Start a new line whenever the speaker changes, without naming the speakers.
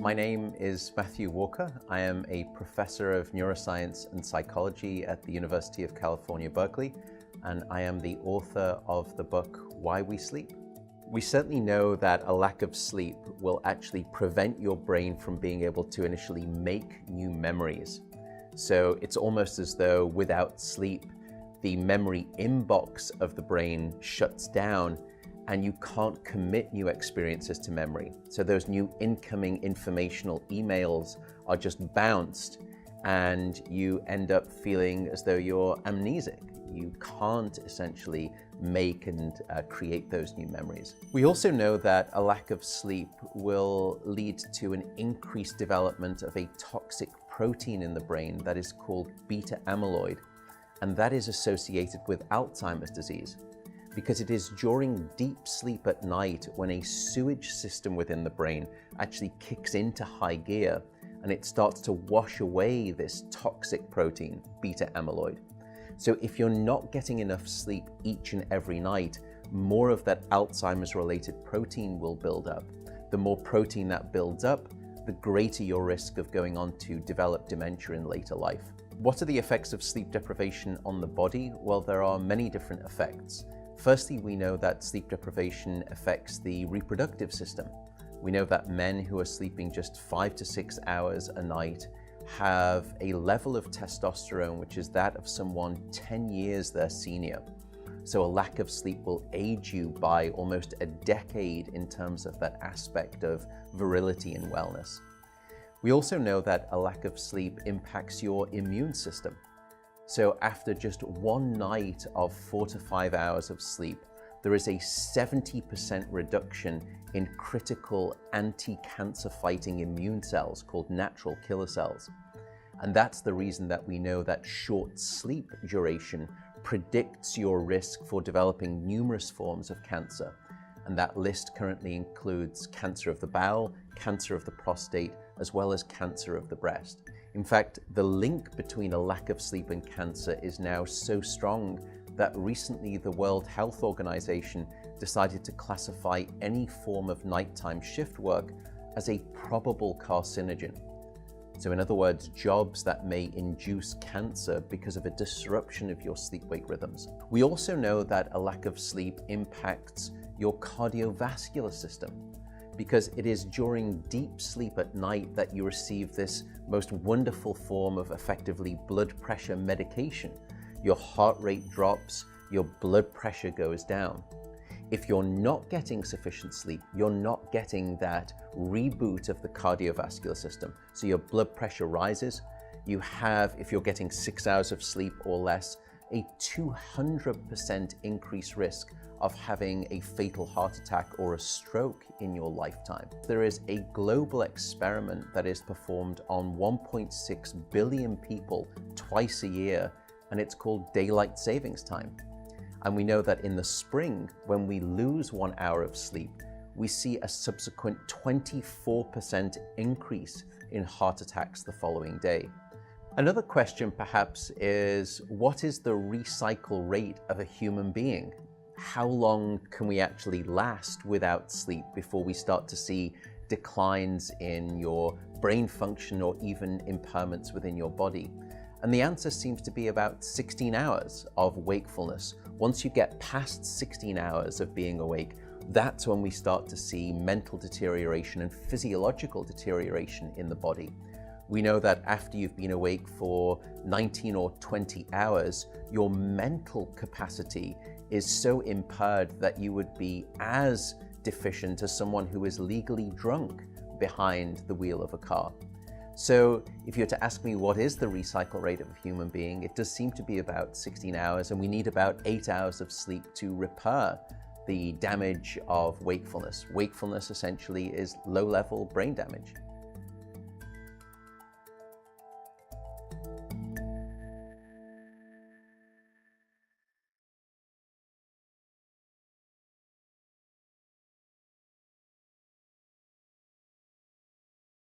My name is Matthew Walker. I am a professor of neuroscience and psychology at the University of California, Berkeley, and I am the author of the book, Why We Sleep. We certainly know that a lack of sleep will actually prevent your brain from being able to initially make new memories. So it's almost as though without sleep, the memory inbox of the brain shuts down and you can't commit new experiences to memory. So those new incoming informational emails are just bounced and you end up feeling as though you're amnesic. You can't essentially make and create those new memories. We also know that a lack of sleep will lead to an increased development of a toxic protein in the brain that is called beta amyloid, and that is associated with Alzheimer's disease, because it is during deep sleep at night when a sewage system within the brain actually kicks into high gear and it starts to wash away this toxic protein, beta amyloid. So if you're not getting enough sleep each and every night, more of that Alzheimer's related protein will build up. The more protein that builds up, the greater your risk of going on to develop dementia in later life. What are the effects of sleep deprivation on the body? Well, there are many different effects. Firstly, we know that sleep deprivation affects the reproductive system. We know that men who are sleeping just 5 to 6 hours a night have a level of testosterone which is that of someone 10 years their senior. So a lack of sleep will age you by almost a decade in terms of that aspect of virility and wellness. We also know that a lack of sleep impacts your immune system. So after just one night of 4 to 5 hours of sleep, there is a 70% reduction in critical anti-cancer fighting immune cells called natural killer cells. And that's the reason that we know that short sleep duration predicts your risk for developing numerous forms of cancer. And that list currently includes cancer of the bowel, cancer of the prostate, as well as cancer of the breast. In fact, the link between a lack of sleep and cancer is now so strong that recently the World Health Organization decided to classify any form of nighttime shift work as a probable carcinogen. So in other words, jobs that may induce cancer because of a disruption of your sleep-wake rhythms. We also know that a lack of sleep impacts your cardiovascular system, because it is during deep sleep at night that you receive this most wonderful form of effectively blood pressure medication. Your heart rate drops, your blood pressure goes down. If you're not getting sufficient sleep, you're not getting that reboot of the cardiovascular system. So your blood pressure rises. You have, if you're getting 6 hours of sleep or less, a 200% increased risk of having a fatal heart attack or a stroke in your lifetime. There is a global experiment that is performed on 1.6 billion people twice a year, and it's called daylight savings time. And we know that in the spring, when we lose 1 hour of sleep, we see a subsequent 24% increase in heart attacks the following day. Another question perhaps is, what is the recycle rate of a human being? How long can we actually last without sleep before we start to see declines in your brain function or even impairments within your body? And the answer seems to be about 16 hours of wakefulness. Once you get past 16 hours of being awake, that's when we start to see mental deterioration and physiological deterioration in the body. We know that after you've been awake for 19 or 20 hours, your mental capacity is so impaired that you would be as deficient as someone who is legally drunk behind the wheel of a car. So if you were to ask me what is the recycle rate of a human being, it does seem to be about 16 hours, and we need about 8 hours of sleep to repair the damage of wakefulness. Wakefulness essentially is low-level brain damage.